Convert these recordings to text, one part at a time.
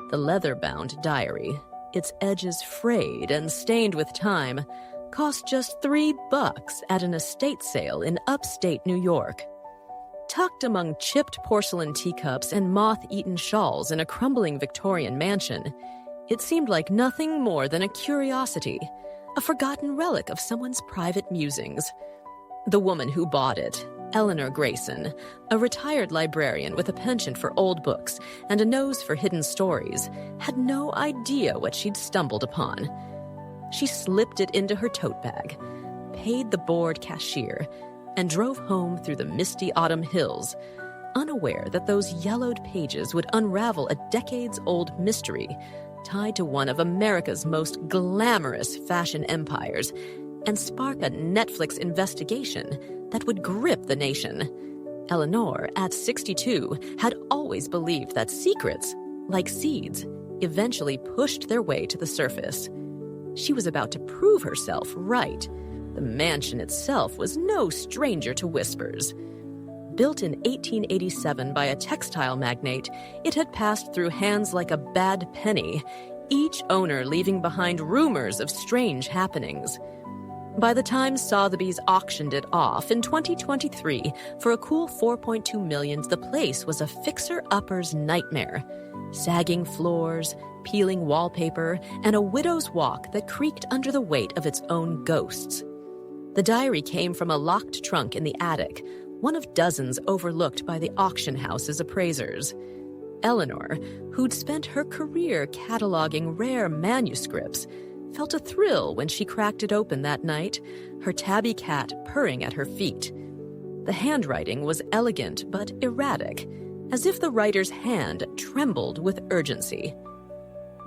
The leather-bound diary, its edges frayed and stained with time, cost just $3 at an estate sale in upstate New York. Tucked among chipped porcelain teacups and moth-eaten shawls in a crumbling Victorian mansion, it seemed like nothing more than a curiosity, a forgotten relic of someone's private musings. The woman who bought it, Eleanor Grayson, a retired librarian with a penchant for old books and a nose for hidden stories, had no idea what she'd stumbled upon. She slipped it into her tote bag, paid the bored cashier, and drove home through the misty autumn hills, unaware that those yellowed pages would unravel a decades-old mystery tied to one of America's most glamorous fashion empires and spark a Netflix investigation that would grip the nation. Eleanor, at 62, had always believed that secrets, like seeds, eventually pushed their way to the surface. She was about to prove herself right. The mansion itself was no stranger to whispers. Built in 1887 by a textile magnate, it had passed through hands like a bad penny, each owner leaving behind rumors of strange happenings. By the time Sotheby's auctioned it off in 2023 for a cool $4.2 million, the place was a fixer-upper's nightmare. Sagging floors, peeling wallpaper, and a widow's walk that creaked under the weight of its own ghosts. The diary came from a locked trunk in the attic, one of dozens overlooked by the auction house's appraisers. Eleanor, who'd spent her career cataloging rare manuscripts, felt a thrill when she cracked it open that night, her tabby cat purring at her feet. The handwriting was elegant but erratic, as if the writer's hand trembled with urgency.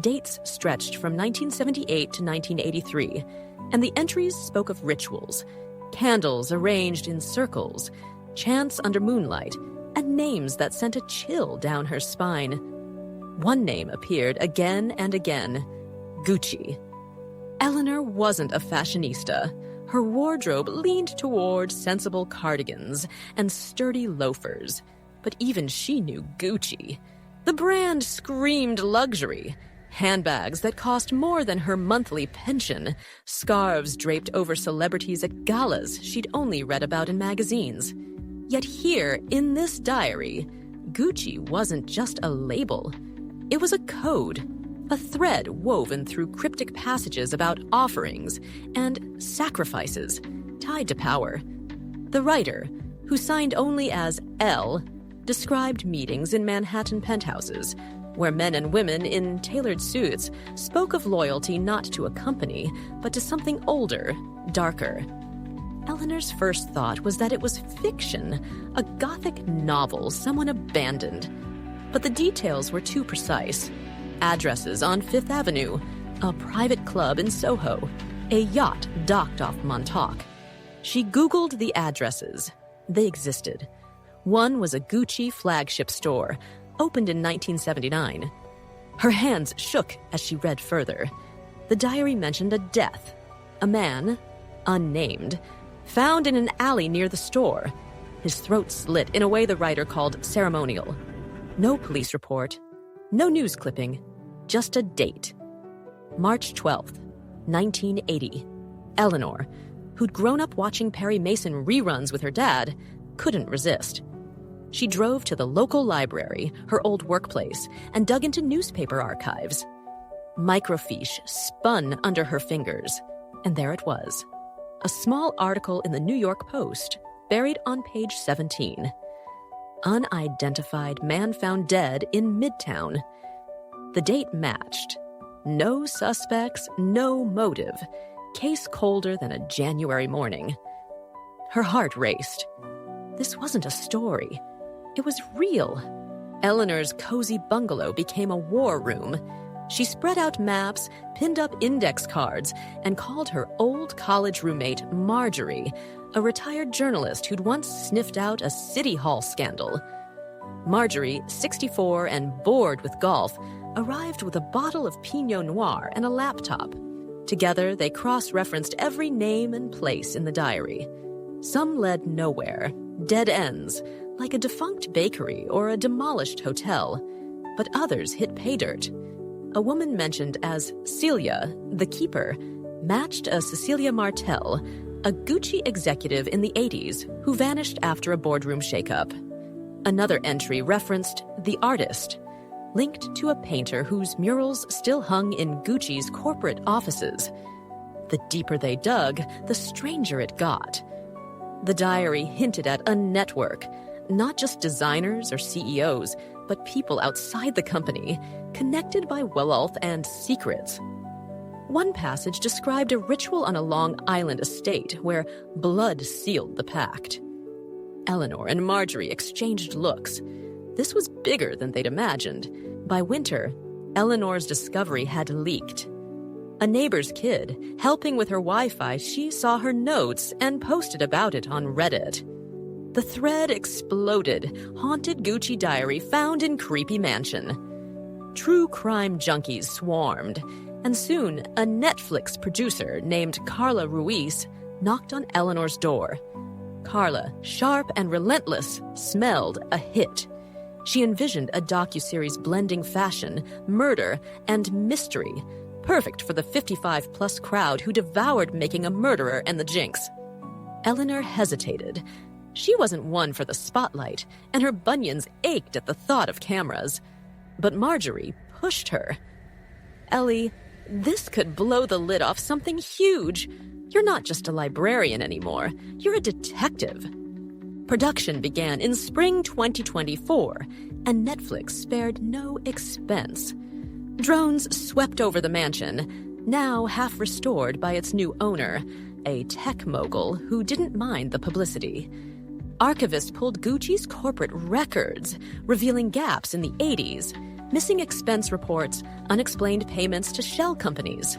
Dates stretched from 1978 to 1983, and the entries spoke of rituals, candles arranged in circles, chants under moonlight, and names that sent a chill down her spine. One name appeared again and again: Gucci. Eleanor wasn't a fashionista. Her wardrobe leaned toward sensible cardigans and sturdy loafers. But even she knew Gucci. The brand screamed luxury. Handbags that cost more than her monthly pension, scarves draped over celebrities at galas she'd only read about in magazines. Yet here, in this diary, Gucci wasn't just a label. It was a code, a thread woven through cryptic passages about offerings and sacrifices tied to power. The writer, who signed only as L, described meetings in Manhattan penthouses, where men and women in tailored suits spoke of loyalty not to a company, but to something older, darker. Eleanor's first thought was that it was fiction, a Gothic novel someone abandoned. But the details were too precise. Addresses on Fifth Avenue, a private club in Soho, a yacht docked off Montauk. She Googled the addresses. They existed. One was a Gucci flagship store, opened in 1979. Her hands shook as she read further. The diary mentioned a death. A man, unnamed, found in an alley near the store. His throat slit in a way the writer called ceremonial. No police report, no news clipping, just a date. March 12th, 1980. Eleanor, who'd grown up watching Perry Mason reruns with her dad, couldn't resist. She drove to the local library, her old workplace, and dug into newspaper archives. Microfiche spun under her fingers, and there it was. A small article in the New York Post, buried on page 17. Unidentified man found dead in Midtown. The date matched. No suspects, no motive. Case colder than a January morning. Her heart raced. This wasn't a story. It was real. Eleanor's cozy bungalow became a war room. She spread out maps, pinned up index cards, and called her old college roommate Marjorie, a retired journalist who'd once sniffed out a City Hall scandal. Marjorie, 64 and bored with golf, arrived with a bottle of Pinot Noir and a laptop. Together, they cross-referenced every name and place in the diary. Some led nowhere, dead ends, like a defunct bakery or a demolished hotel. But others hit pay dirt. a woman mentioned as Celia, the keeper, matched a Cecilia Martel, a Gucci executive in the 80s who vanished after a boardroom shakeup. Another entry referenced the artist, linked to a painter whose murals still hung in Gucci's corporate offices. The deeper they dug, the stranger it got. The diary hinted at a network, not just designers or CEOs, but people outside the company, connected by wealth and secrets. One passage described a ritual on a Long Island estate where blood sealed the pact. Eleanor and Marjorie exchanged looks. This was bigger than they'd imagined. By winter, Eleanor's discovery had leaked. A neighbor's kid, helping with her Wi-Fi, she saw her notes and posted about it on Reddit. The thread exploded. Haunted Gucci diary found in creepy mansion. True crime junkies swarmed, and soon a Netflix producer named Carla Ruiz knocked on Eleanor's door. Carla, sharp and relentless, smelled a hit. She envisioned a docuseries blending fashion, murder, and mystery, perfect for the 55-plus crowd who devoured making a murderer and the Jinx. Eleanor hesitated. She wasn't one for the spotlight, and her bunions ached at the thought of cameras. But Marjorie pushed her. Ellie, this could blow the lid off something huge. You're not just a librarian anymore. You're a detective. Production began in spring 2024, and Netflix spared no expense. Drones swept over the mansion, now half restored by its new owner, a tech mogul who didn't mind the publicity. Archivists pulled Gucci's corporate records, revealing gaps in the 80s, missing expense reports, unexplained payments to shell companies.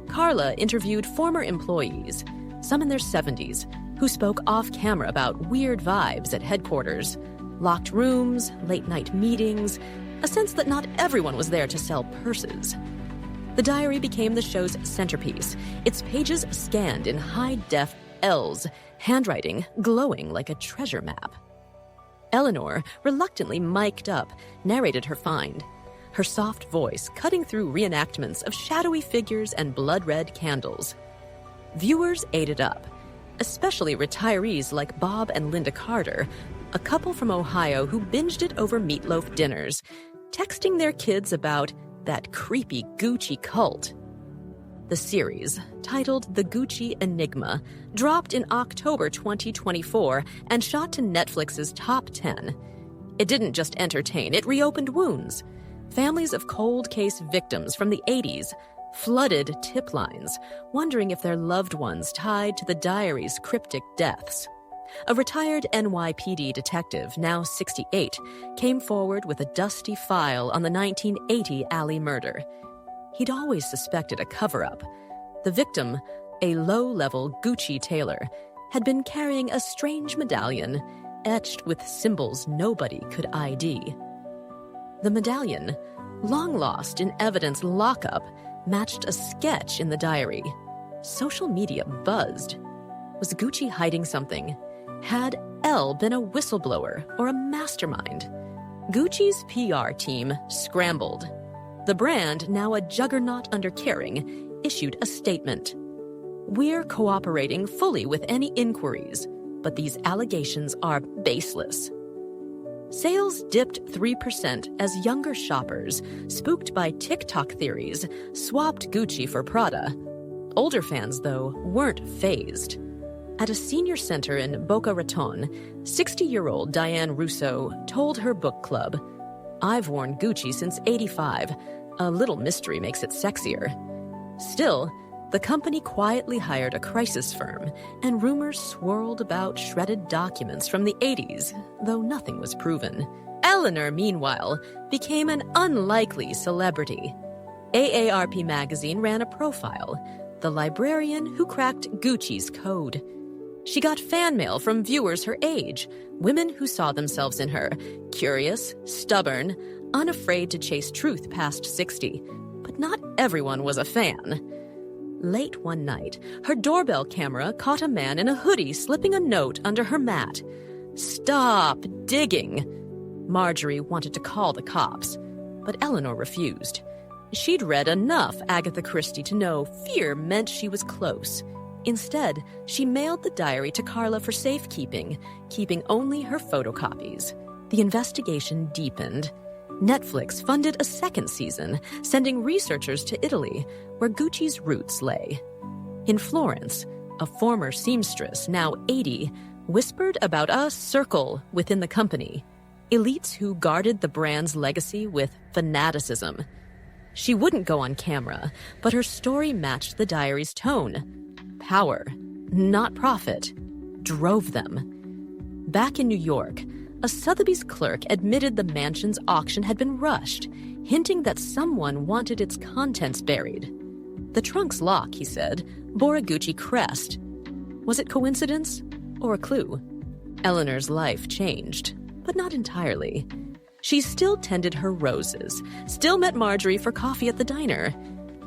Carla interviewed former employees, some in their 70s, who spoke off-camera about weird vibes at headquarters, locked rooms, late-night meetings, a sense that not everyone was there to sell purses. The diary became the show's centerpiece, its pages scanned in high-def L's, handwriting glowing like a treasure map. Eleanor, reluctantly mic'd up, narrated her find, her soft voice cutting through reenactments of shadowy figures and blood-red candles. Viewers ate it up, especially retirees like Bob and Linda Carter, a couple from Ohio who binged it over meatloaf dinners, texting their kids about that creepy Gucci cult. The series, titled The Gucci Enigma, dropped in October 2024 and shot to Netflix's top 10. It didn't just entertain, it reopened wounds. Families of cold case victims from the 80s flooded tip lines, wondering if their loved ones tied to the diary's cryptic deaths. A retired NYPD detective, now 68, came forward with a dusty file on the 1980 Alley murder. He'd always suspected a cover-up. The victim, a low-level Gucci tailor, had been carrying a strange medallion, etched with symbols nobody could ID. The medallion, long lost in evidence lockup, matched a sketch in the diary. Social media buzzed. Was Gucci hiding something? Had Elle been a whistleblower or a mastermind? Gucci's PR team scrambled. The brand, now a juggernaut under Kering, issued a statement. We're cooperating fully with any inquiries, but these allegations are baseless. Sales dipped 3% as younger shoppers, spooked by TikTok theories, swapped Gucci for Prada. Older fans, though, weren't fazed. At a senior center in Boca Raton, 60-year-old Diane Russo told her book club, "I've worn Gucci since '85. A little mystery makes it sexier." Still, the company quietly hired a crisis firm, and rumors swirled about shredded documents from the 80s, though nothing was proven. Eleanor, meanwhile, became an unlikely celebrity. AARP magazine ran a profile, the librarian who cracked Gucci's code. She got fan mail from viewers her age, women who saw themselves in her, curious, stubborn, unafraid to chase truth past 60. But not everyone was a fan. Late one night, her doorbell camera caught a man in a hoodie slipping a note under her mat. "Stop digging." Marjorie wanted to call the cops, but Eleanor refused. She'd read enough Agatha Christie to know fear meant she was close. Instead, she mailed the diary to Carla for safekeeping, keeping only her photocopies. The investigation deepened. Netflix funded a second season, sending researchers to Italy, where Gucci's roots lay. In Florence, a former seamstress, now 80, whispered about a circle within the company, elites who guarded the brand's legacy with fanaticism. She wouldn't go on camera, but her story matched the diary's tone. Power, not profit, drove them. Back in New York, a Sotheby's clerk admitted the mansion's auction had been rushed, hinting that someone wanted its contents buried. The trunk's lock, he said, bore a Gucci crest. Was it coincidence or a clue? Eleanor's life changed, but not entirely. She still tended her roses, still met Marjorie for coffee at the diner.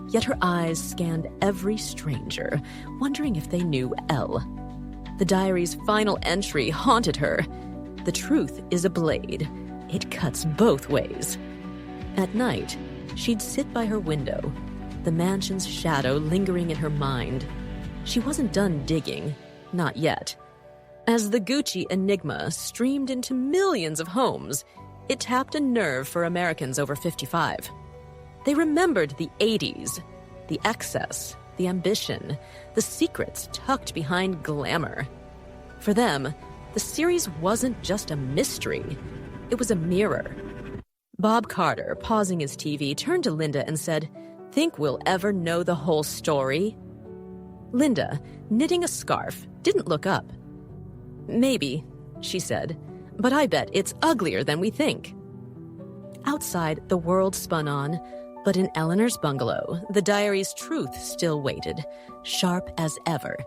Yet her eyes scanned every stranger, wondering if they knew Elle. The diary's final entry haunted her. The truth is a blade. It cuts both ways. At night, she'd sit by her window, the mansion's shadow lingering in her mind. She wasn't done digging, not yet. As the Gucci enigma streamed into millions of homes, it tapped a nerve for Americans over 55. They remembered the 80s, the excess, the ambition, the secrets tucked behind glamour. For them, the series wasn't just a mystery, it was a mirror. Bob Carter, pausing his TV, turned to Linda and said, "Think we'll ever know the whole story?" Linda, knitting a scarf, didn't look up. "Maybe," she said, "but I bet it's uglier than we think." Outside, the world spun on, but in Eleanor's bungalow, the diary's truth still waited, sharp as ever,